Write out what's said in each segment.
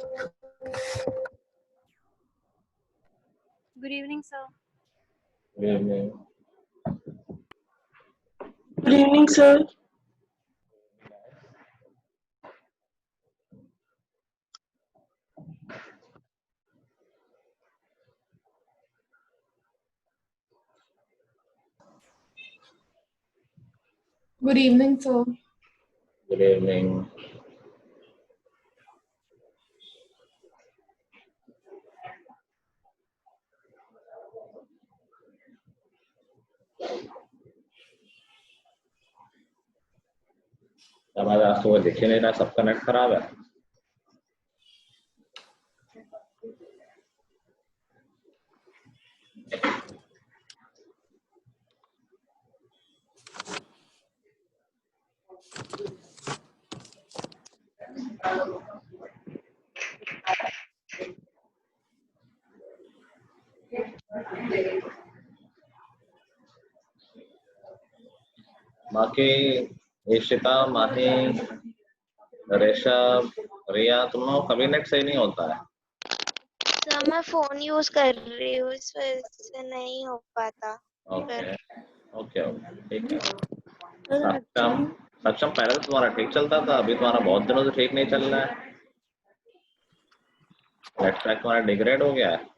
Good evening, sir. Good evening. Good evening, sir. Good evening, sir. Good evening. हमारा आज सुबह दिख ही नहीं रहा, सबका नेट खराब है। बाकी ईशिता, माही, ऋषभ, रिया, तुम लोग कभी नेट सही नहीं होता है। सर मैं फोन यूज कर रही हूँ, इस वजह से नहीं हो पाता। ओके ओके ओके, ठीक है। सक्षम सक्षम पहले तो तुम्हारा ठीक चलता था, अभी तुम्हारा बहुत दिनों से ठीक नहीं चल रहा है। नेट पैक तुम्हारा डिग्रेड हो गया है।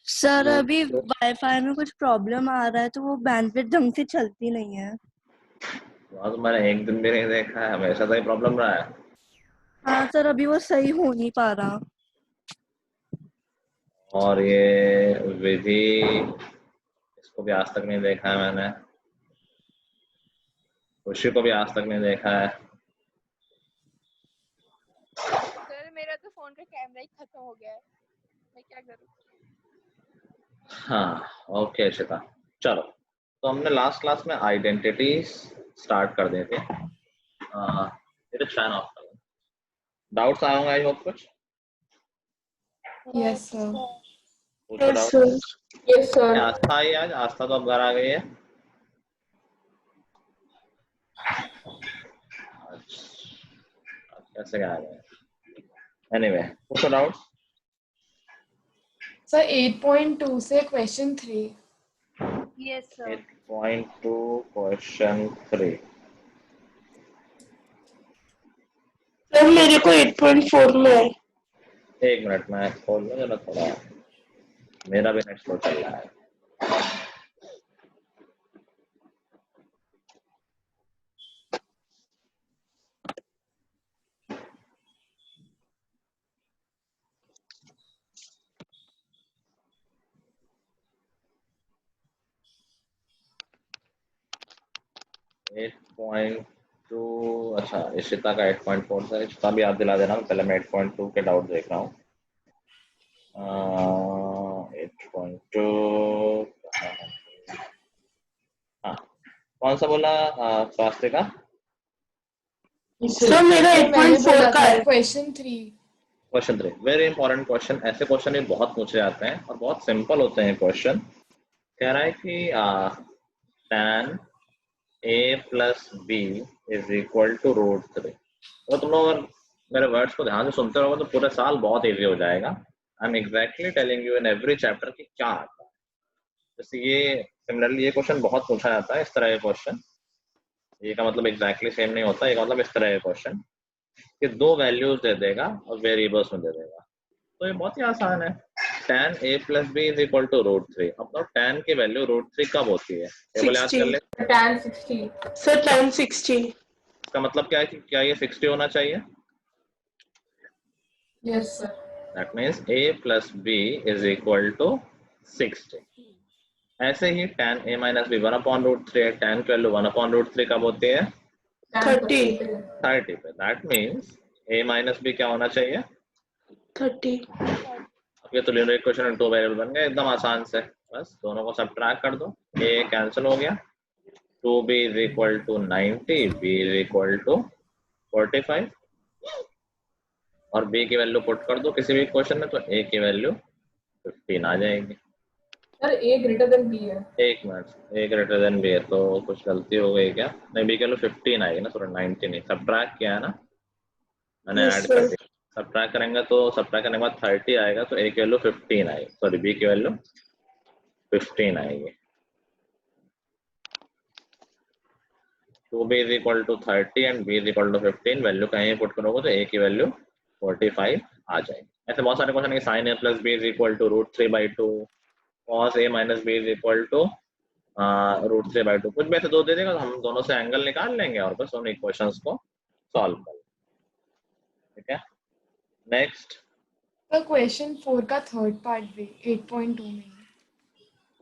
सर अभी वाईफाई में कुछ प्रॉब्लम आ रहा है तो वो बैंडविड्थ ढंग से चलती नहीं है। वहाँ तो मैंने एक दिन भी नहीं देखा है, हमेशा से ही प्रॉब्लम रहा है। हाँ सर, अभी वो सही हो नहीं पा रहा। और ये विधि, इसको भी आज तक नहीं देखा है मैंने। खुशी को भी आज तक नहीं देखा है। सर मेरा तो फोन का कैमरा ही खत्म हो गया है, मैं क्या करूं? हाँ ओके शिता, चलो। तो हमने लास्ट क्लास में आइडेंटिटी स्टार्ट कर दिए थे। मेरे फैन ऑफ कर, डाउट्स आए होंगे आई होप कुछ। Yes, sir. पूछो Yes, doubt. sir. Yes, sir. आस्था आई आज, आस्था तो अब घर आ गई है। कैसे आ गए? एनीवे, पूछो डाउट्स। Sir, 8.2 से question 3. Yes, sir. 8.2 question 3। Sir मेरे को 8.4 में है। एक मिनट में खोल लो जरा, थोड़ा मेरा भी नेट स्लो चल रहा है। एट पॉइंट टू, अच्छा इशिता का 8.4 था। इशिता भी याद दिला देना, पहले मैं 8.2 के डाउट देख रहा हूँ। 8.2 हाँ, कौन सा बोला स्वास्थ्य का? सर मेरा 8.4 का है। Question 3. Question 3 very important question. ऐसे क्वेश्चन भी बहुत पूछे जाते हैं और बहुत सिंपल होते हैं क्वेश्चन। कह रहा है कि tan a plus b is equal to √3। तो तुम लोग अगर मेरे वर्ड्स को ध्यान से सुनते रहोगे तो पूरे साल बहुत इजी हो जाएगा। I am exactly telling you in every chapter कि क्या आता है। जैसे ये सिमिलरली ये क्वेश्चन बहुत पूछा जाता है, इस तरह के क्वेश्चन। ये का मतलब एग्जैक्टली सेम नहीं होता, ये का मतलब इस तरह के क्वेश्चन कि दो वैल्यूज दे देगा और वेरिएबल्स में दे देगा। तो ये बहुत ही आसान है। tan a plus b is equal to √3। अब तो tan की वैल्यू √3 कब होती है? टेबल याद कर ले। tan 60. Sir tan 60. इसका मतलब क्या है कि क्या ये 60 होना चाहिए? Yes, sir. That means a plus b is equal to 60। ऐसे ही tan a माइनस बी 1/√3 है। tan की वैल्यू 1/√3 कब होती है? 30. 30 पे। That means a minus b क्या होना चाहिए? 30. अब ये तो लीनियर इक्वेशन में दो वेरिएबल बन गए एकदम आसान से। बस दोनों को सब्ट्रैक्ट कर दो, a कैंसिल हो गया। 2b is equal to 90, b is equal to 45 और b की वैल्यू पुट कर दो किसी भी इक्वेशन में तो a की वैल्यू 15 आ जाएगी। Sir, A greater than B है. एक minute, a greater than b है तो कुछ गलती हो गई क्या? नहीं, b की वैल्यू 15 आएगी ना, थोड़ा 90 नहीं, सब्ट्रैक्ट किया है ना मैंने, Yes, ऐड sir. कर दिया। सब्ट्रैक्ट करेंगे तो सब्ट्रैक्ट करने के बाद 30 आएगा, तो ए की वैल्यू 15 आएगी, सॉरी बी की वैल्यू 15 आएगी। 2b is equal to 30 and b is equal to 15, value कहीं पुट करोगे तो a की वैल्यू 45 आ जाएगी। ऐसे बहुत सारे क्वेश्चन है, sin a plus b is equal to √3/2, cos a minus b is equal to √3/2, कुछ भी ऐसे दो दे देगा तो हम दोनों से एंगल निकाल लेंगे और बस उन इक्वेशंस को सॉल्व कर लेंगे। ठीक है, नेक्स्ट तो क्वेश्चन 4 का थर्ड पार्ट भी 8.2 में।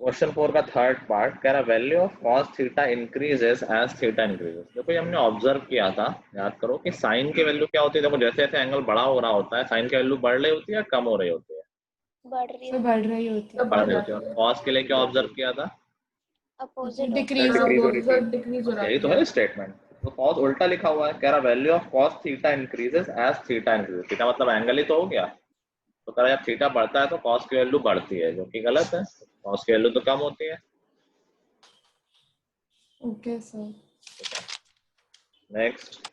क्वेश्चन 4 का थर्ड पार्ट कह रहा value of cos theta increases as theta increases. देखो ये हमने ऑब्जर्व किया था, याद करो कि साइन की वैल्यू क्या होती है। देखो जैसे जैसे एंगल बड़ा हो रहा होता है साइन की वैल्यू बढ़ रही होती है या कम हो रही होती है? बढ़ रही तो है, बढ़ रही होती है। बढ़ रही होती है। cos के लिए क्या ऑब्जर्व किया था? अपोजिट डिक्रीज Decrease हो रही थी। डिक्रीज हो रहा यही तो है स्टेटमेंट। तो cos उल्टा लिखा हुआ है, कह रहा value of cos theta increases as theta increases. Theta मतलब एंगल ही तो हो गया, तो कह रहा जब थीटा बढ़ता है तो cos की वैल्यू बढ़ती है, जो कि गलत है। cos की वैल्यू तो कम होती है। Okay sir. नेक्स्ट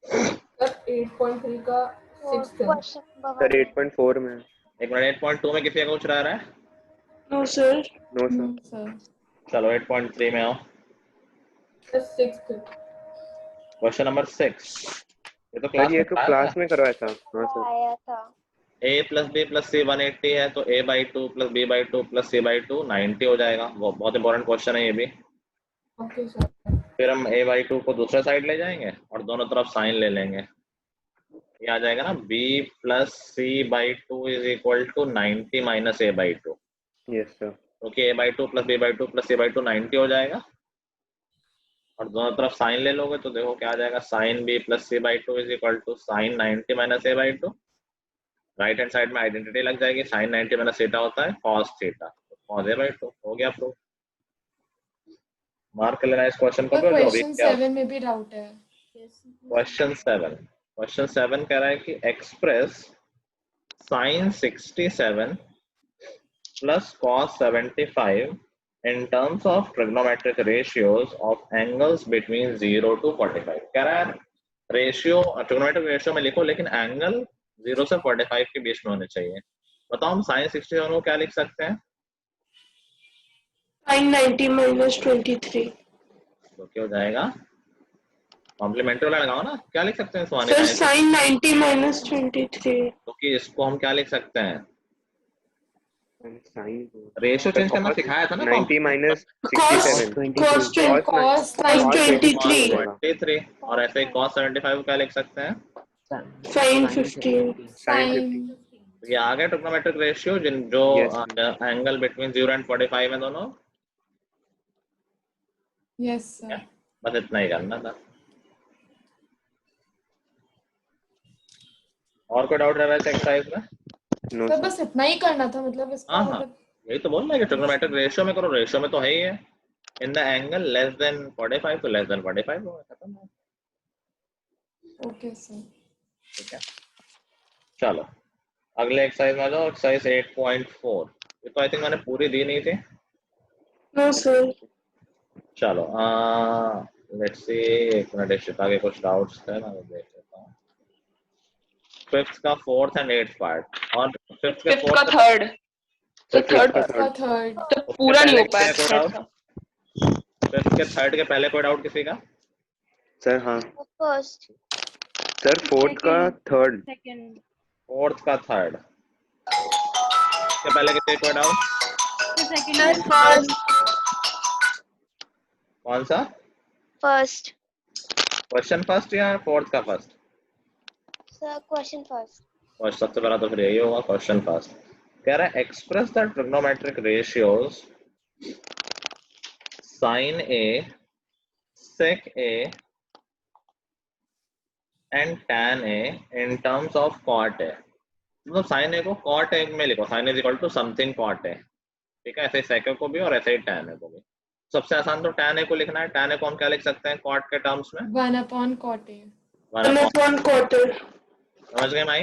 सर 8.3 का 6th क्वेश्चन सर 8.4 में। एक मिनट, 8.2 में किसी का कुछ रह रहा है? No sir. No sir. Sir चलो 8.3 में आओ। 6th क्वेश्चन नंबर 6, ये तो सर ये तो क्लास क्लास में करवाया था। हाँ सर। आया था। a प्लस बी प्लस सी 180 है, तो a/2 plus b/2 plus c/2 90 हो जाएगा। वो बहुत इंपॉर्टेंट क्वेश्चन है ये भी। Okay sir. फिर हम a/2 को दूसरे साइड ले जाएंगे और दोनों तरफ साइन ले लेंगे। ये आ जाएगा ना b plus c/2 is equal to 90 minus a/2, yes sir. क्योंकि a/2 plus b/2 plus c/2 90 हो जाएगा। और दोनों तरफ साइन ले लोगे तो देखो क्या आ जाएगा, sine b plus c/2 is equal to sine 90 minus a/2। Right hand side में आइडेंटिटी लग जाएगी, साइन 90 माइनस थीटा होता है cos थीटा, cos a/2 हो गया प्रूफ। मार्क कर लेना इस क्वेश्चन को भी। और जो अभी क्वेश्चन क्या 7 में भी डाउट है। क्वेश्चन 7 कह रहा है कि express sin 67 plus cos 75 in terms of trigonometric ratios of angles between 0 to 45। कह रहा है रेशियो ट्रिगोनोमेट्रिक रेशियो में लिखो, लेकिन एंगल 0 से 45 के बीच में होने चाहिए। बताओ हम sin 67 को क्या लिख सकते हैं? sin 90 minus 23। तो क्या हो जाएगा? कॉम्प्लीमेंट्री वाला लगाओ ना, क्या लिख सकते हैं सर sin 90 minus 23। तो कि इसको हम क्या लिख सकते हैं? साइन रेशियो चेंज करना सिखाया था ना। 90 माइनस cos 67 cos 23 23 और ऐसे ही cos 75 को क्या लिख सकते हैं? sin 15। sin 50। ये आ गया ट्रिग्नोमेट्रिक रेशियो जो Yes. एंगल बिटवीन 0 एंड 45 है दोनों। Yes sir. बस इतना ही करना था। और कोई डाउट रह रहा है एक्सरसाइज में? No sir sir. बस इतना ही करना था, मतलब इसका हाँ मतलब यही तो बोल रहा है कि ट्रिग्नोमेट्रिक रेशियो में करो, रेशियो में तो है ही है। In the angle less than 45 तो लेस देन 45 होगा, खत्म है। Okay sir. ठीक है, चलो अगले एक्सरसाइज में आ जाओ। एक्सरसाइज 8.4, ये तो आई थिंक मैंने पूरी दी नहीं थी। No sir. चलो लेट्स सी, एक मिनट इशिता के कुछ डाउट्स थे, मैं वो देख लेता हूँ। फिफ्थ का फोर्थ एंड एट्थ पार्ट और फिफ्थ के फिफ्थ का फोर्थ थर्ड। तो थर्ड इसका थर्ड तो पूरा नहीं हो पाया थर्ड का। फिफ्थ के थर्ड के पहले कोई डाउट किसी का? सर हाँ फर्स्ट सर फोर्थ का थर्ड। सेकंड फोर्थ का थर्ड के पहले किसी कोई डाउट? सेकंड फर्स्ट कौन सा फर्स्ट क्वेश्चन, फर्स्ट या फोर्थ का first? Sir question first. First सबसे पहला तो फिर यही होगा, क्वेश्चन फर्स्ट। कह रहा है express the trigonometric ratios sin a, sec a and tan a in terms of cot a। मतलब sin a को cot a में लिखो, sin is equal to something cot a। ठीक है, ऐसे sec a को भी और ऐसे ही tan a को भी। सबसे आसान तो tan a को लिखना है। tan a को हम क्या लिख सकते हैं cot के टर्म्स में? 1/cot A। 1/4। समझ गए माई?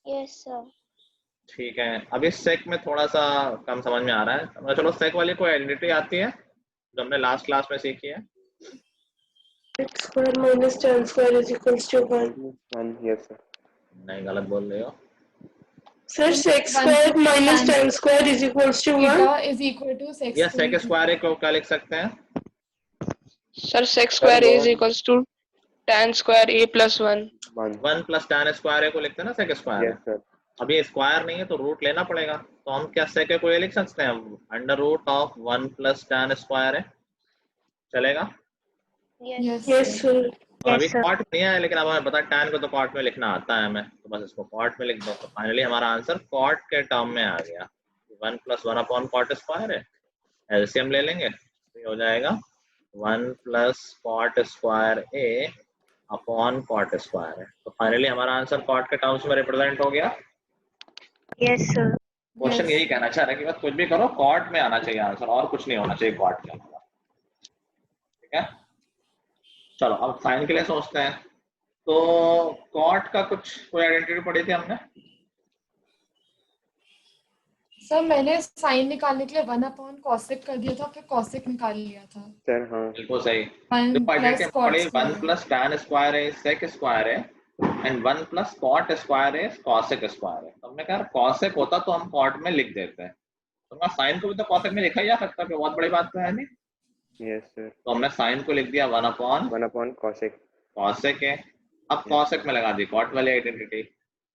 Yes sir. ठीक है, अभी सेक में थोड़ा सा कम समझ में आ रहा है। चलो सेक वाली कोई आइडेंटिटी आती है जो हमने लास्ट क्लास में सीखी है? x square minus tan square is equals to 1। 1 yes sir. नहीं, गलत बोल रहे हो। Sir sec square minus tan square is equals to 1. Eta is equal to sec या सेक स्क्वायर ए को क्या लिख सकते हैं? Sir sec square a is equals to tan square a plus 1. 1 plus tan square A को लिखते हैं ना सेक स्क्वायर। Yes sir. अभी ये स्क्वायर नहीं है तो रूट लेना पड़ेगा, तो हम क्या सेक ए को ये लिख सकते हैं under root of 1 plus tan square है, चलेगा? Yes. Yes sir. और अभी Yes, sir. कॉट नहीं है, लेकिन अब हमें पता tan को तो कॉट में लिखना आता है हमें, तो बस इसको कॉट में लिख दो। तो फाइनली हमारा आंसर कॉट के टर्म में आ गया। 1 प्लस 1 अपॉन कॉट स्क्वायर है, एलसीएम ले लेंगे तो ये हो जाएगा 1 प्लस कॉट स्क्वायर ए अपॉन कॉट स्क्वायर है। तो फाइनली हमारा आंसर कॉट के टर्म्स में रिप्रेजेंट हो गया। Yes, sir. क्वेश्चन यही कहना चाह रहा है कि बस कुछ भी करो कॉट में आना चाहिए आंसर, और कुछ नहीं होना चाहिए कॉट के अलावा। ठीक है, चलो अब साइन के लिए सोचते हैं। तो कॉट का कोई आइडेंटिटी पढ़ी थी हमने? सर मैंने साइन निकालने के लिए 1 cosec कर दिया था, फिर cosec निकाल लिया था। सर हाँ। बिल्कुल सही। 1 तो आइडेंटिटी plus cot पढ़ी 1 square। प्लस tan स्क्वायर है sec स्क्वायर है एंड 1 प्लस cot स्क्वायर है cosec स्क्वायर है। तो हमने कहा cosec होता तो हम cot में लिख देते हैं, तो साइन को भी तो cosec में लिखा ही जा सकता है, बहुत बड़ी बात तो है नहीं। Yes sir. तो हमने साइन को लिख दिया 1 अपॉन cosec। cosec है, अब cosec में लगा दी cot वाली आइडेंटिटी,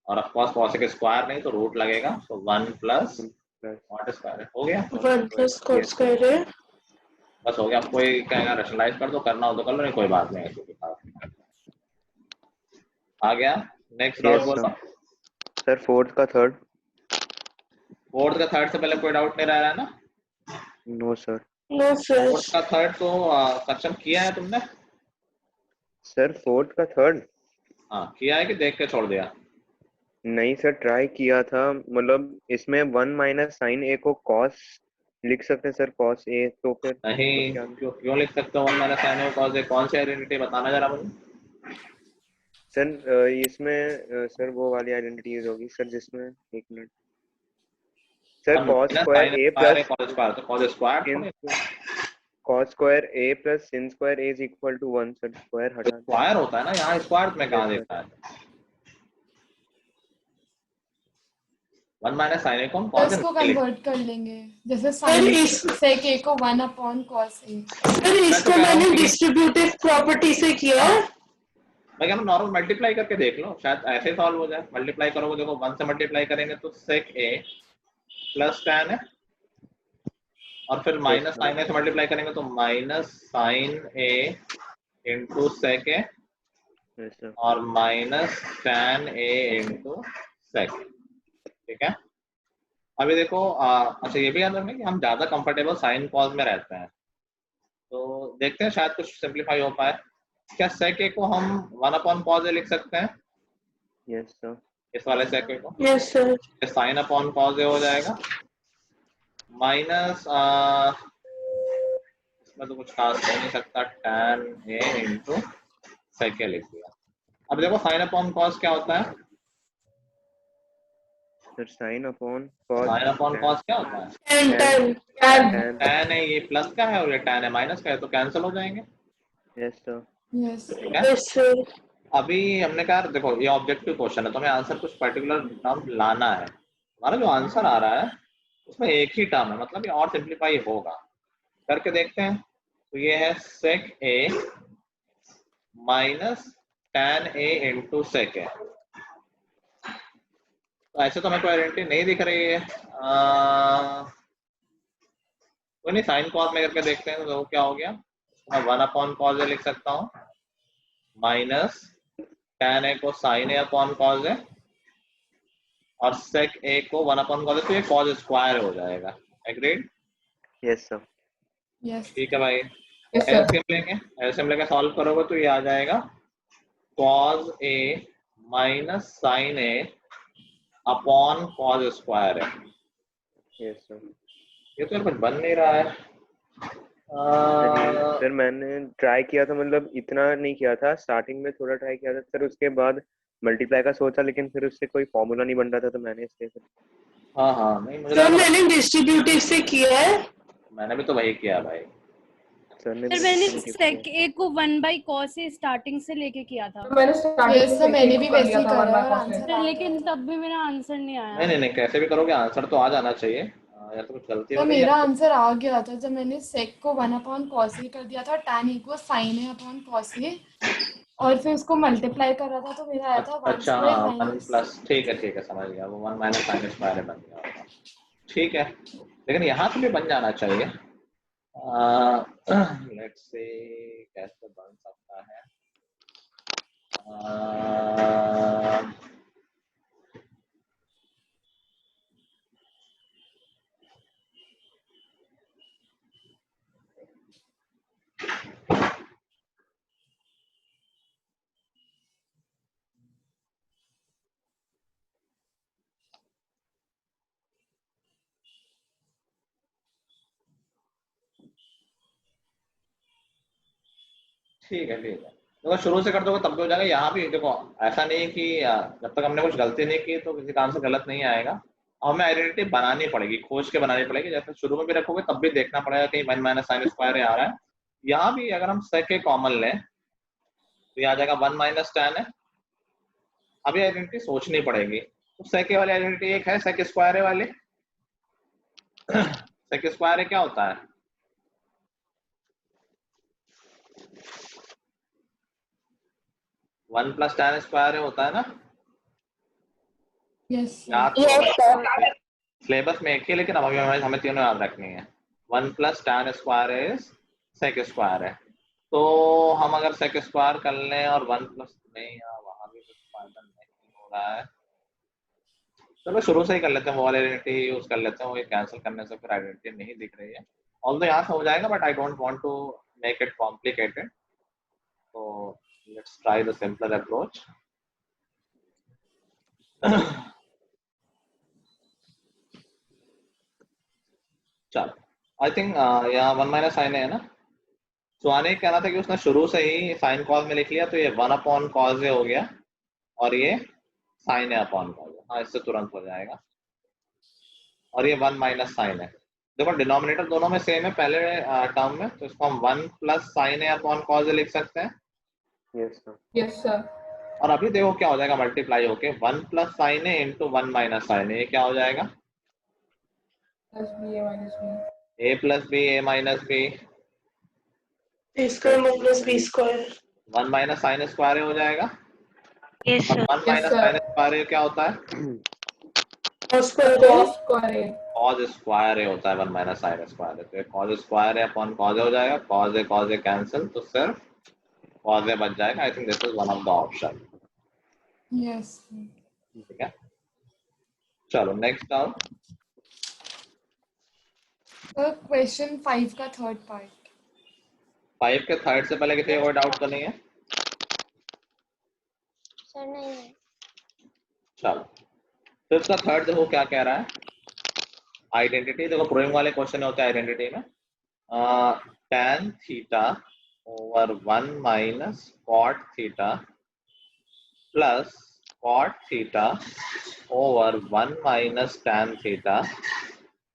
और ऑफ कोर्स cosec स्क्वायर नहीं तो रूट लगेगा, तो 1 प्लस cot स्क्वायर हो गया। 1 plus cot square है। बस हो गया। अब कोई कहेगा रैशनलाइज कर दो, करना हो तो कर लो, नहीं कोई बात नहीं है। आ गया नेक्स्ट डाउट बोलो। सर फोर्थ का थर्ड। फोर्थ का थर्ड से पहले कोई डाउट नहीं रह रहा है ना? No sir. No sir. Fourth का थर्ड तो सक्षम किया है तुमने? सर फोर्थ का थर्ड हाँ किया है कि देख के छोड़ दिया? नहीं सर, ट्राई किया था, मतलब इसमें 1 माइनस साइन ए को कॉस लिख सकते हैं सर, कॉस ए, तो फिर नहीं, क्यों लिख सकते हो 1 minus sine A cos A? कौन सी आइडेंटिटी बताना जरा मुझे। सर इसमें सर वो वाली आइडेंटिटी यूज होगी सर जिसमें, एक minute sir, cos square a plus cos square a plus sin square a is equal to 1 sir, square हटा स्क्वायर होता है ना, यहाँ स्क्वायर में कहाँ देखा है? 1 माइनस साइन ए को हम प्लस को कन्वर्ट कर लेंगे, जैसे साइन sec a को 1 upon cos a। सर इसको मैंने डिस्ट्रीब्यूटिव प्रॉपर्टी से किया। मैं क्या नॉर्मल मल्टीप्लाई करके देख लो, शायद ऐसे सॉल्व हो जाए। मल्टीप्लाई करोगे, देखो 1 से मल्टीप्लाई करेंगे तो sec a प्लस tan है, और फिर माइनस साइन ए से मल्टीप्लाई करेंगे तो minus sine a into sec a और minus tan a into sec। ठीक है, अभी देखो अच्छा ये भी याद रखना कि हम ज्यादा कंफर्टेबल साइन कॉस में रहते हैं, तो देखते हैं शायद कुछ सिंपलीफाई हो पाए। क्या sec a को हम 1 अपॉन cos a लिख सकते हैं? Yes sir. इस वाले sec a को yes sir. sin upon cos a हो जाएगा, माइनस इसमें तो कुछ खास हो नहीं सकता, tan a into sec a लिख दिया। अब देखो sin अपॉन cos क्या होता है? सर साइन अपॉन cos क्या होता है? tan है, ये प्लस का है और ये tan है माइनस का है, तो कैंसिल हो जाएंगे। Yes sir. Yes sir. अभी हमने कहा देखो ये ऑब्जेक्टिव क्वेश्चन है, तो हमें आंसर कुछ पर्टिकुलर टर्म लाना है। हमारा जो आंसर आ रहा है उसमें एक ही टर्म है, मतलब ये और सिंप्लीफाई होगा, करके देखते हैं। तो ये है sec a minus tan a into sec a। तो ऐसे तो हमें कोई आइडेंटिटी नहीं दिख रही है, कोई नहीं, साइन कॉस में करके देखते हैं। तो क्या हो गया, मैं 1 अपॉन कॉस ए लिख सकता हूँ, माइनस tan a को sin a अपॉन कॉस ए, और sec a को 1 अपॉन कॉस ए, तो ये कॉस स्क्वायर हो जाएगा। एग्रीड? Yes sir. यस ठीक है भाई, एलसीएम लेके सॉल्व करोगे तो ये आ जाएगा cos a minus sin a upon cos square है। Yes sir. ये तो कुछ बन नहीं रहा है। सर मैंने ट्राई किया था, मतलब इतना नहीं किया था, स्टार्टिंग में थोड़ा ट्राई किया था सर, उसके बाद मल्टीप्लाई का सोचा, लेकिन फिर उससे कोई फॉर्मूला नहीं बन रहा था, तो मैंने इसलिए हाँ नहीं मुझे सर मैंने डिस्ट्रीब्यूटिव से किया है। मैंने भी तो वही किया भाई। सर ने सर मैंने mention किया सेक ए को 1/cos से स्टार्टिंग से लेके किया था यस सर, मैंने भी वैसे ही करा और आंसर सर, लेकिन तब भी मेरा आंसर नहीं आया। नहीं नहीं नहीं, कैसे भी करोगे आंसर तो आ जाना चाहिए। या तो कुछ गलती तो हो गई मेरा या आंसर आ गया था जब मैंने सेक को 1/cos a कर दिया था, tan a को sin a upon cos a, और फिर उसको मल्टीप्लाई कर रहा था तो मेरा आया था 1 अच्छा स्क्वायर हाँ, 1 माइनस। प्लस, ठीक है समझ गया, वो 1 माइनस साइन स्क्वायर बन गया होगा। ठीक है, लेकिन यहाँ से भी बन जाना चाहिए। लेट्स से कैसे बन सकता है। ठीक है देखो शुरू से कर दोगे तब भी हो जाएगा। यहाँ भी देखो ऐसा नहीं है कि जब तक हमने कुछ गलती नहीं की तो किसी काम से गलत नहीं आएगा। और हमें आइडेंटिटी बनानी पड़ेगी, खोज के बनानी पड़ेगी। जैसे शुरू में भी रखोगे तब भी देखना पड़ेगा कहीं 1 माइनस साइन स्क्वायर आ रहा है। यहाँ भी अगर हम सेक के कॉमन लें तो यहाँ आ जाएगा 1 माइनस tan है। अभी आइडेंटिटी सोचनी पड़ेगी। तो सेक वाली आइडेंटिटी एक है, सेक स्क्वायर वाली। सेक स्क्वायर क्या होता है? वन प्लस tan स्क्वायर होता है ना। यस याद Yes, सिलेबस में एक ही, लेकिन अब अभी हमें तीनों याद रखनी है। 1 plus tan square is sec square है। तो हम अगर सेक स्क्वायर कर लें और 1 प्लस नहीं, वहां भी कुछ फायदा नहीं हो रहा है। चलो शुरू से ही कर लेते हैं, वो वाली आइडेंटिटी यूज कर लेते हैं। वो कैंसिल करने से फिर आइडेंटिटी नहीं दिख रही है। ऑल्दो यहाँ से हो जाएगा, but I don't want to make it complicated. तो let's try the simpler approach. चलो आई थिंक यहाँ 1 माइनस साइन है ना। सुहाने कहना था कि उसने शुरू से ही साइन कॉस में लिख लिया, तो ये 1 अपॉन कॉस हो गया और ये साइन है अपॉन कॉस। हाँ, इससे तुरंत हो जाएगा। और ये 1 माइनस साइन है। देखो डिनोमिनेटर दोनों में सेम है पहले टर्म में, तो इसको हम 1 प्लस साइन है अपॉन कॉस लिख सकते हैं। Yes sir. और अभी देखो क्या हो जाएगा, मल्टीप्लाई होके 1 प्लस साइन है इंटू 1 माइनस साइन है। ये क्या हो जाएगा? A plus B A minus B, A square minus B square. 1 minus sine square हो जाएगा। यस और सर। 1 माइनस साइन स्क्वायर क्या होता है? Cos square A. Cause square होता है 1 माइनस साइन स्क्वायर। तो कॉज स्क्वायर है अपॉन कॉज हो जाएगा। कॉज ए कैंसिल, तो सिर्फ कॉज ए बच जाएगा। I think this is one of the option. Yes. ठीक है, चलो नेक्स्ट आउट। सर क्वेश्चन 5 का थर्ड पार्ट। 5 के थर्ड से पहले किसी कोई डाउट तो नहीं है? सर नहीं है। चलो तो इसका थर्ड देखो क्या कह रहा है। आइडेंटिटी देखो, प्रूविंग वाले क्वेश्चन होते हैं आइडेंटिटी में। tan theta over 1 minus cot theta plus cot theta over 1 minus tan theta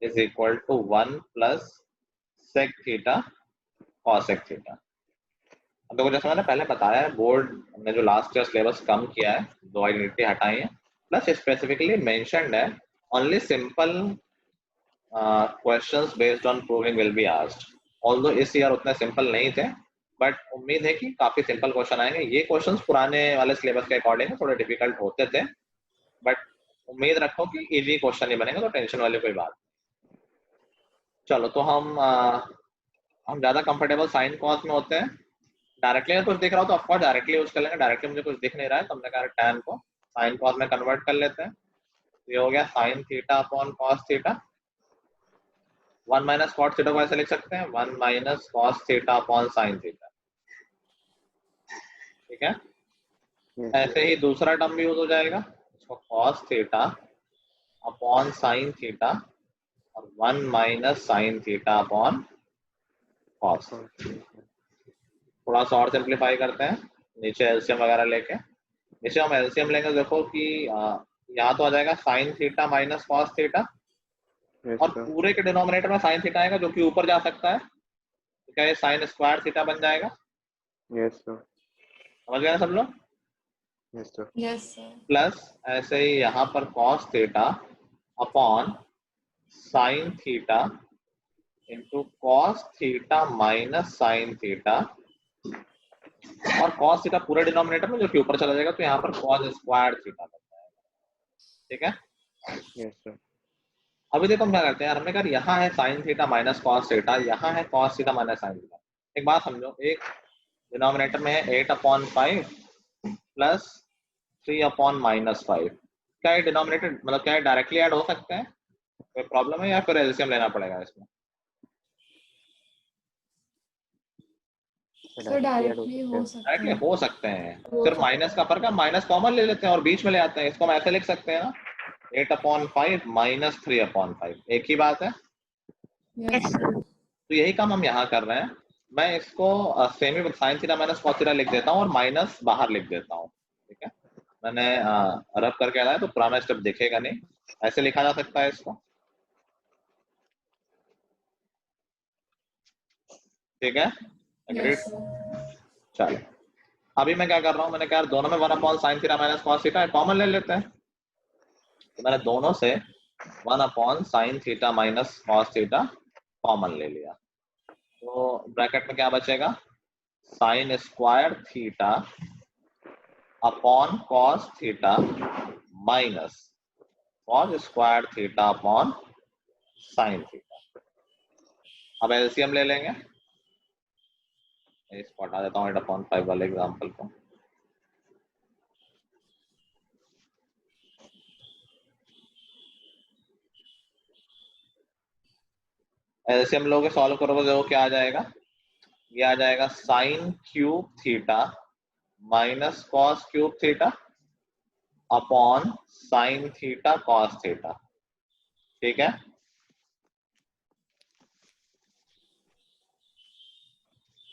is equal to 1 plus sec theta cosec theta. अब देखो जैसे मैंने पहले बताया है, बोर्ड ने जो लास्ट ईयर सिलेबस कम किया है, 2 आइडेंटिटी हटाई है, प्लस स्पेसिफिकली मेंशन्ड है only simple questions based on proving will be asked. Although इस ईयर उतने सिंपल नहीं थे, बट उम्मीद है कि काफी सिंपल क्वेश्चन आएंगे। ये क्वेश्चंस पुराने वाले सिलेबस के अकॉर्डिंग थोड़े डिफिकल्ट होते थे, बट उम्मीद रखो कि इजी क्वेश्चन ही बनेगा, तो टेंशन वाली कोई बात नहीं। चलो तो हम ज्यादा कंफर्टेबल साइन कॉस में होते हैं। डायरेक्टली कुछ दिख रहा हो तो ऑफकोर्स डायरेक्टली यूज कर लेंगे। डायरेक्टली मुझे कुछ दिख नहीं रहा है तो हमने कहा tan को साइन कॉस में कन्वर्ट कर लेते हैं। ये हो गया sine theta upon cos theta. 1 minus cot theta को ऐसे लिख सकते हैं, 1 minus cos theta upon sine theta. ठीक है, ऐसे ही दूसरा टर्म भी यूज हो जाएगा, इसको cos theta upon sine theta और 1 minus sign theta upon cos. थोड़ा सा और सिंप्लीफाई करते हैं, नीचे एलसीएम वगैरह लेके। नीचे हम एलसीएम लेंगे, देखो कि यहाँ तो आ जाएगा sign theta minus cos theta, और पूरे के डिनोमिनेटर में साइन थीटा आएगा जो कि ऊपर जा सकता है। तो क्या ये साइन स्क्वायर थीटा बन जाएगा? यस सर, समझ गए ना सब लोग? Yes sir, yes sir. Plus ऐसे ही यहाँ पर cos theta upon sine theta into cos theta minus sine theta, और कॉस थीटा पूरे डिनोमिनेटर में जो कि ऊपर चला जाएगा तो यहाँ पर कॉस स्क्वायर थीटा बन जाएगा। ठीक है, यस सर। अभी देखो हम क्या करते हैं यार, हमने कहा यहाँ है sign theta minus cos theta, यहाँ है cos theta minus sine theta. एक बात समझो, एक डिनोमिनेटर में है 8/5 प्लस 3/-5। क्या ये डिनोमिनेटर मतलब क्या डायरेक्टली ऐड हो सकते हैं? कोई प्रॉब्लम है या फिर एलसीएम लेना पड़ेगा इसमें? सर डायरेक्टली हो सकता डायरेक्टली है। हो सकते हैं, हो सिर्फ सकता माइनस का फर्क है, माइनस कॉमन ले लेते हैं और बीच में ले आते हैं। इसको हम ऐसे लिख सकते हैं ना, 8/5 माइनस 3/5, एक ही बात है। Yes sir. तो यही काम हम यहाँ कर रहे हैं। मैं इसको सेम ही sine theta minus cos theta लिख देता हूँ और माइनस बाहर लिख देता हूँ। ठीक है, मैंने रब करके आया है तो पुराना स्टेप दिखेगा नहीं, ऐसे लिखा जा सकता है इसको। ठीक है, एग्रीड? Yes sir. चलो, अभी मैं क्या कर रहा हूँ, मैंने कहा दोनों में 1/sin theta minus cos theta common ले लेते हैं। तो मैंने दोनों से 1/sin theta minus cos theta common ले लिया, तो ब्रैकेट में क्या बचेगा, sine square theta upon cos theta minus cos square theta upon sine theta. अब एलसीएम ले लेंगे, इसको हटा देता हूँ 8/5 वाले एग्जांपल को। एलसीएम लोगे सॉल्व करोगे तो क्या आ जाएगा, ये आ जाएगा sine cube theta minus cos cube theta upon sine theta cos theta. ठीक है,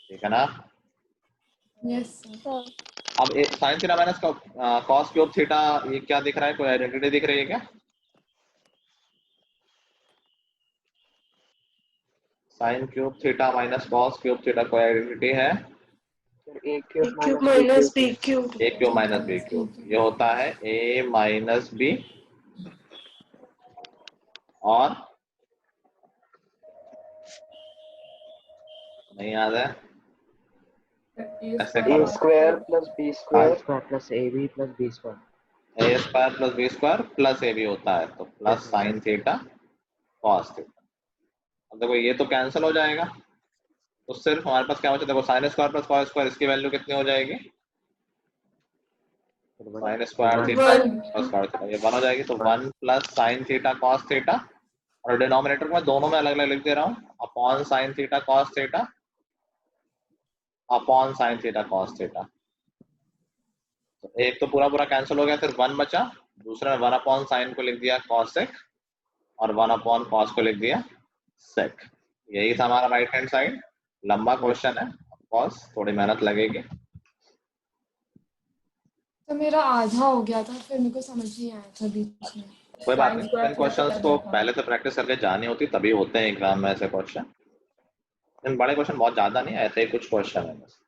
ठीक है ना? Yes sir. अब sine theta minus cos cube theta, ये क्या दिख रहा है, कोई आइडेंटिटी दिख रही है क्या? Sine cube theta minus cos cube theta कोई आइडेंटिटी है? A cube minus B cube. A cube minus b cube, ये होता है ए माइनस बी, और नहीं याद है ऐसे A करो, square plus b square plus ab plus b square. A square plus b square plus a b होता है, तो plus sine theta cos theta. अब देखो ये तो कैंसिल हो जाएगा, तो सिर्फ हमारे पास क्या बचा, देखो sine square plus cos square, इसकी वैल्यू कितनी हो जाएगी, sine square theta plus cos theta, ये 1 हो जाएगी, तो 1 plus sine theta cos theta, और डिनोमिनेटर में दोनों में अलग अलग लिख दे रहा हूँ, upon sine theta cos theta upon sine theta cos theta. तो एक तो पूरा पूरा कैंसिल हो गया, सिर्फ 1 बचा, दूसरा में 1/sin को लिख दिया कॉस सेक, और 1/cos को लिख दिया सेक। यही था हमारा राइट हैंड साइड। लंबा क्वेश्चन है, ऑफकोर्स थोड़ी मेहनत लगेगी। तो मेरा आधा हो गया था, फिर मेरे को समझ नहीं आया था बीच में। कोई बात नहीं, इन क्वेश्चंस को पहले से प्रैक्टिस करके जानी होती तभी होते हैं एग्जाम में ऐसे क्वेश्चन। इन बड़े क्वेश्चन बहुत ज्यादा नहीं, ऐसे ही कुछ क्वेश्चन है बस।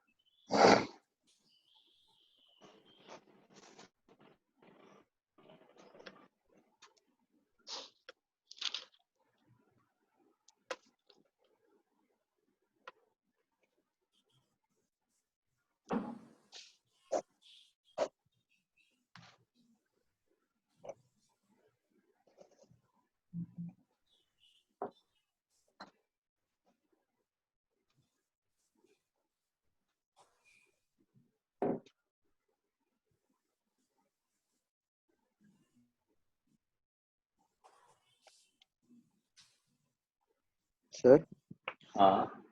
सर हाँ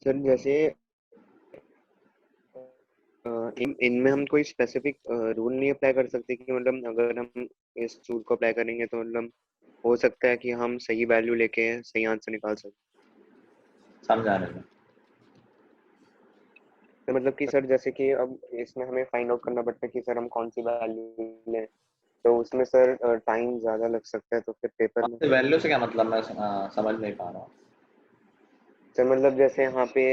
सर, जैसे इनमें हम कोई स्पेसिफिक रूल नहीं अप्लाई कर सकते कि मतलब अगर हम इस रूल को अप्लाई करेंगे तो मतलब हो सकता है कि हम सही वैल्यू लेके सही आंसर निकाल सकें। समझाने में तो मतलब कि सर जैसे कि अब इसमें हमें फाइंड आउट करना पड़ता है कि सर हम कौन सी वैल्यू लें, तो उसमें सर टाइम ज़्यादा लग सकता है, तो फिर पेपर में वैल्यू से क्या मतलब, मैं समझ नहीं पा रहा हूँ। सर मतलब जैसे यहाँ पे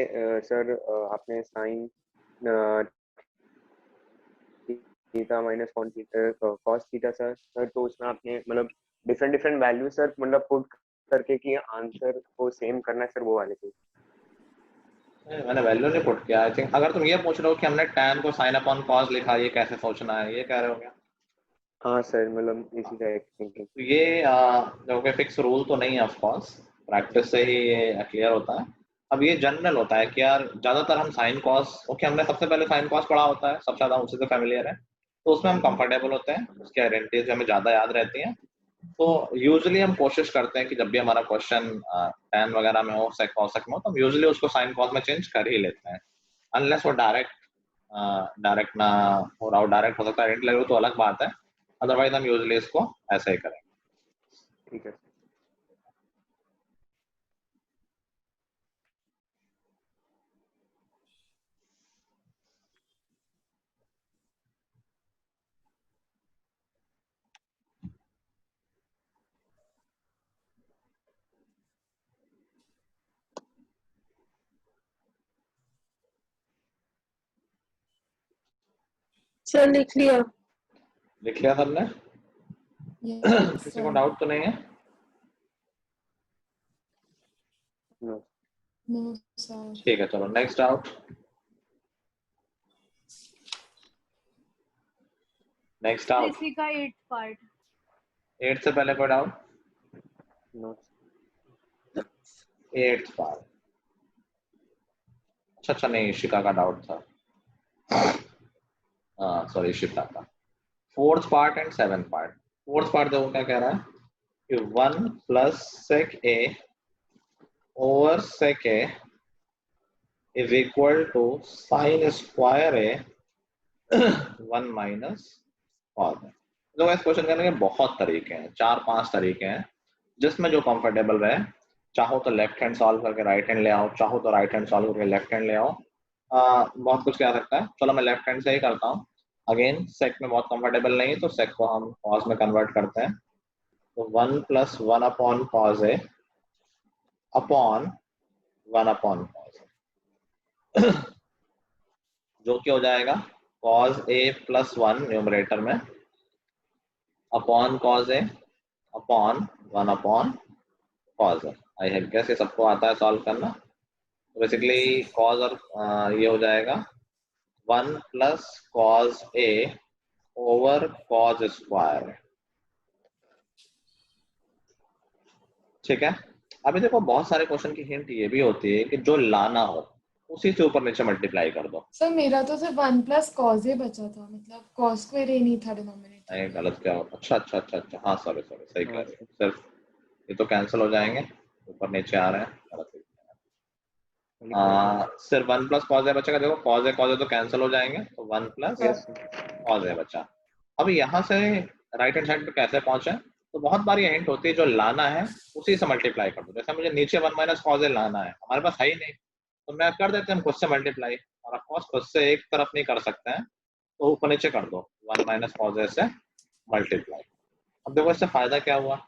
सर आपने sign theta minus cos theta sir तो उसमें आपने मतलब डिफरेंट डिफरेंट वैल्यू सर मतलब पुट करके कि आंसर को सेम करना है सर, वो वाले चीज। मैंने वैल्यू नहीं पुट किया। आई थिंक अगर तुम ये पूछ रहे हो कि हमने tan को sin अपॉन cos लिखा, ये कैसे सोचना है, ये कह रहे हो क्या? हाँ सर मतलब इसी का एक थिंकिंग। तो ये जो कि फिक्स रूल तो नहीं है, ऑफ कोर्स प्रैक्टिस से ही ये क्लियर होता है। अब ये जनरल होता है कि यार ज्यादातर हम साइन कॉस, ओके हमने सबसे पहले साइन कॉस पढ़ा होता है, सबसे ज्यादा उसी से फेमिलियर है, तो उसमें हम कंफर्टेबल होते हैं, उसकी आइडेंटिटीज हमें ज्यादा याद रहती हैं। तो यूजुअली हम कोशिश करते हैं कि जब भी हमारा क्वेश्चन tan वगैरह में हो, सेक कॉसेक में हो, तो हम यूजुअली उसको साइन कॉस में चेंज कर ही लेते हैं, अनलेस वो डायरेक्ट ना हो रहा हो। डायरेक्ट हो सकता है आइडेंटिटी लगे तो अलग बात है, अदरवाइज हम यूजुअली इसको ऐसे ही करेंगे। ठीक है। सर लिख लिया। लिख लिया सबने? किसी को डाउट तो नहीं है? No sir. ठीक है, चलो नेक्स्ट डाउट। नेक्स्ट डाउट इसी का 8th पार्ट। 8 से पहले कोई डाउट? नो। 8th part. अच्छा नहीं, इशिका का डाउट था। सॉरी, इशिका का 4th part and 7th part. 4th part देखो क्या कह रहा है कि 1 plus sec A over sec A is equal to sine square A 1 minus cos A. तो इस क्वेश्चन करने के बहुत तरीके हैं, 4-5 तरीके हैं, जिसमें जो कंफर्टेबल रहे। चाहो तो लेफ्ट हैंड सॉल्व करके राइट हैंड ले आओ, चाहो तो राइट हैंड सॉल्व करके लेफ्ट हैंड ले आओ। बहुत कुछ क्या सकता है। चलो मैं लेफ्ट हैंड से ही करता हूँ। अगेन सेक में बहुत कंफर्टेबल नहीं, तो सेक को हम कॉस में कन्वर्ट करते हैं। तो 1 plus 1 upon cos a upon 1 upon cos a, जो कि हो जाएगा कॉस ए प्लस 1 न्यूमरेटर में upon cos a upon 1 upon cos a. I have guess ये सबको आता है सॉल्व करना। तो बेसिकली कॉस और ये हो जाएगा 1 प्लस कॉस ए ओवर कॉस स्क्वायर। ठीक है। अभी देखो बहुत सारे क्वेश्चन की हिंट ये भी होती है कि जो लाना हो उसी से ऊपर नीचे मल्टीप्लाई कर दो। सर मेरा तो सिर्फ 1 प्लस कॉस ए बचा था, मतलब कॉस स्क्वायर ए नहीं था डिनोमिनेटर। नहीं, गलत क्या हो? अच्छा, हाँ सॉरी सही कह रहे हो। सिर्फ ये तो कैंसिल हो जाएंगे, ऊपर नीचे आ रहे हैं, गलत। सिर्फ 1 प्लस कॉस ए बचेगा। देखो कॉस ए तो कैंसिल हो जाएंगे, तो 1 प्लस कॉस ए बचा। अब यहाँ से राइट हैंड साइड पे कैसे पहुंचे? तो बहुत बार ये हिंट होती है जो लाना है उसी से मल्टीप्लाई कर दो। जैसे मुझे नीचे 1 माइनस कॉस ए लाना है, हमारे पास है ही नहीं, तो मैं कर देते हैं खुद से मल्टीप्लाई। और ऑफकोर्स खुद से एक तरफ नहीं कर सकते हैं, तो ऊपर नीचे कर दो 1 माइनस कॉस ए से मल्टीप्लाई। अब देखो इससे फायदा क्या हुआ,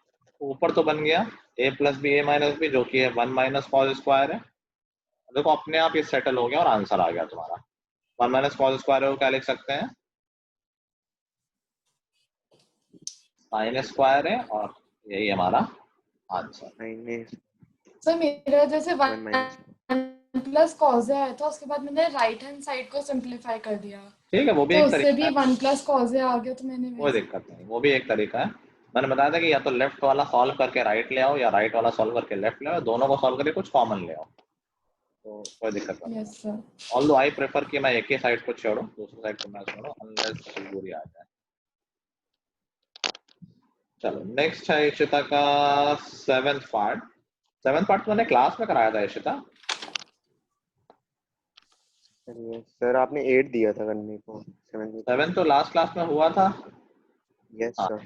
ऊपर तो बन गया ए plus B A minus B, जो कि है 1 माइनस कॉस स्क्वायर है। देखो अपने आप ये सेटल हो गया और आंसर आ गया तुम्हारा। 1 माइनस कॉस स्क्वायर को क्या लिख सकते हैं? साइन स्क्वायर है, और यही हमारा आंसर। सर मेरा जैसे 1 प्लस कॉस ए आया था, उसके बाद मैंने राइट हैंड साइड को सिंपलीफाई कर दिया। ठीक है, वो भी तो एक उससे तरीका भी है। 1 प्लस कॉस ए आ गया, तो मैंने कोई दिक्कत नहीं, वो भी एक तरीका है। मैंने बताया था कि या तो लेफ्ट वाला सॉल्व करके राइट ले आओ, या राइट वाला सॉल्व करके लेफ्ट ले आओ, दोनों को सॉल्व करके कुछ कॉमन ले आओ, तो कोई दिक्कत नहीं। Yes sir. Although I prefer कि मैं एक ही साइड को छोड़ूं, दूसरी साइड को मैं छोड़ूं, अनलेस मजबूरी आ जाए। चलो नेक्स्ट है इशिता का 7th पार्ट। 7th पार्ट मैंने क्लास में कराया था इशिता। सर आपने 8 दिया था करने को, 7 तो लास्ट क्लास में हुआ था। Yes sir.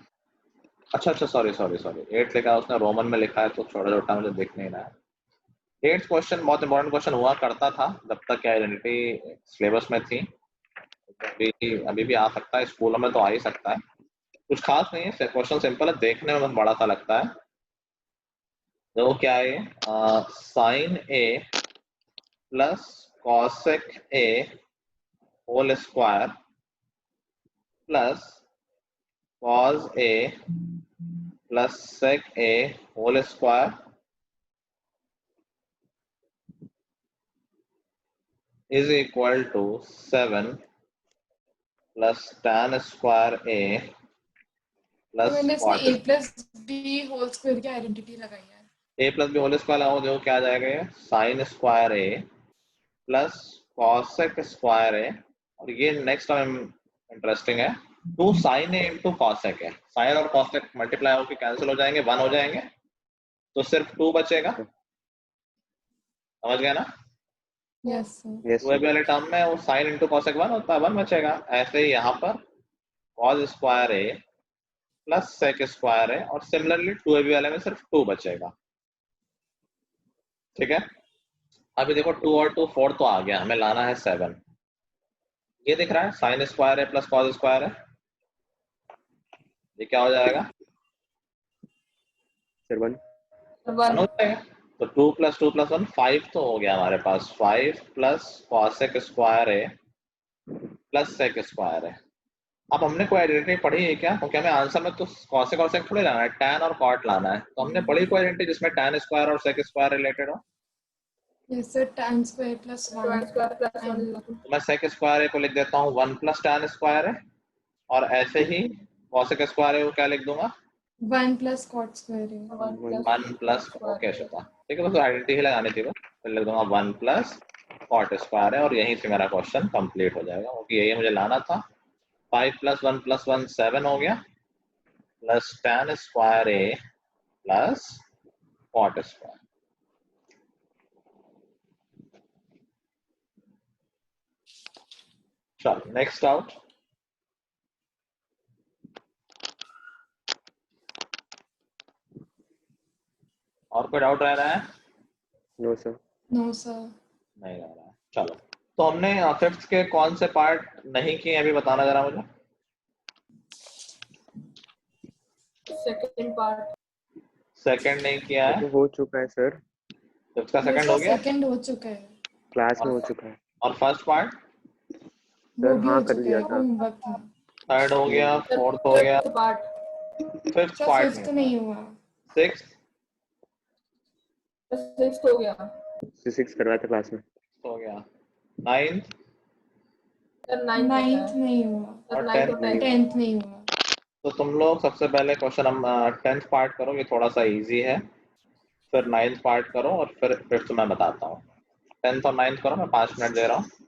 अच्छा सॉरी 8 लिखा है उसने, रोमन में लिखा है, तो छोटा छोटा मुझे दिख नहीं रहा है। 8th क्वेश्चन बहुत इंपॉर्टेंट क्वेश्चन हुआ करता था जब तक कि आइडेंटिटी सिलेबस में थी। अभी भी आ सकता है, स्कूलों में तो आ ही सकता है। कुछ खास नहीं है, क्वेश्चन सिंपल है, देखने में बड़ा सा लगता है। देखो क्या है ये, sine a plus cosec a whole square plus cos a plus sec a whole square is equal to 7 plus tan square a तो plus मैंने इसमें cot a plus b whole square की आइडेंटिटी लगाई है। a plus b whole square लगाओ, देखो क्या आ जाएगा ये, sine square a plus cosec square a, और ये नेक्स्ट टाइम इंटरेस्टिंग है, 2 साइन a इंटू कॉसेक है, साइन और कॉसेक मल्टीप्लाई होकर कैंसिल हो जाएंगे, 1 हो जाएंगे, तो सिर्फ 2 बचेगा, समझ गए ना? Yes sir. यस 2ab वाले टर्म में वो साइन इंटू कॉसेक 1 होता है, 1 बचेगा। ऐसे ही यहाँ पर cos square a plus sec square है, और सिमिलरली 2ab वाले में सिर्फ 2 बचेगा। ठीक है, अभी देखो 2 और 2 4 तो आ गया, हमें लाना है 7। ये दिख रहा है साइन स्क्वायर है प्लस कॉस स्क्वायर है, ये क्या हो जाएगा? सर 1 1 हो जाएगा। तो 2 प्लस 2 प्लस 1 5 तो हो गया हमारे पास, 5 प्लस कॉसेक स्क्वायर है प्लस सेक स्क्वायर है। अब हमने कोई आइडेंटिटी पढ़ी है क्या? क्योंकि हमें आंसर में तो कॉसेक और सेक थोड़ी लाना है, टैन और कॉट लाना है, तो हमने पढ़ी कोई आइडेंटिटी जिसमें टैन स्क्वायर और सेक स्क्वायर रिलेटेड हो? Yes sir, tan square plus 1 तो मैं सेक स्क्वायर को लिख देता हूँ 1 प्लस टैन स्क्वायर है, और ऐसे ही कॉसेक स्क्वायर को क्या लिख दूंगा? 1 प्लस कॉट स्क्वायर है। 1 प्लस, ओके श्वेता, ठीक है, बस आइडेंटिटी ही लगानी थी, फिर लिख दूंगा 1 प्लस कॉट स्क्वायर है, और यहीं से मेरा क्वेश्चन कंप्लीट हो जाएगा, क्योंकि यही मुझे लाना था। 5 प्लस 1 प्लस 1 7 हो गया, plus tan square a plus cot square. चलो नेक्स्ट आउट। और कोई डाउट रह रहा है? No sir no sir. नहीं रह रहा है। चलो, तो हमने फिफ्थ के कौन से पार्ट नहीं किए अभी बताना जरा मुझे। सेकंड पार्ट सेकंड नहीं किया है, हो चुका है सर, फिफ्थ का सेकंड हो गया, सेकंड हो चुका है। क्लास में हो चुका है और फर्स्ट पार्ट वो भी हाँ, हो कर चुका लिया है, था। होमवर्क था। थर्ड हो गया, फोर्थ हो गया, फिफ्थ पार्ट फिफ्थ नहीं हुआ। सिक्स हो गया। 6 करवाया था क्लास में। हो गया, नाइन्थ नाइन्थ नहीं हुआ, और टेंथ। टेंथ नहीं हुआ। तो तुम लोग सबसे पहले क्वेश्चन हम 10th पार्ट करो, ये थोड़ा सा इजी है, फिर 9th पार्ट करो, और फिर फिफ्थ मैं बताता हूँ। 10th और 9th करो, मैं 5 मिनट दे रहा हूँ।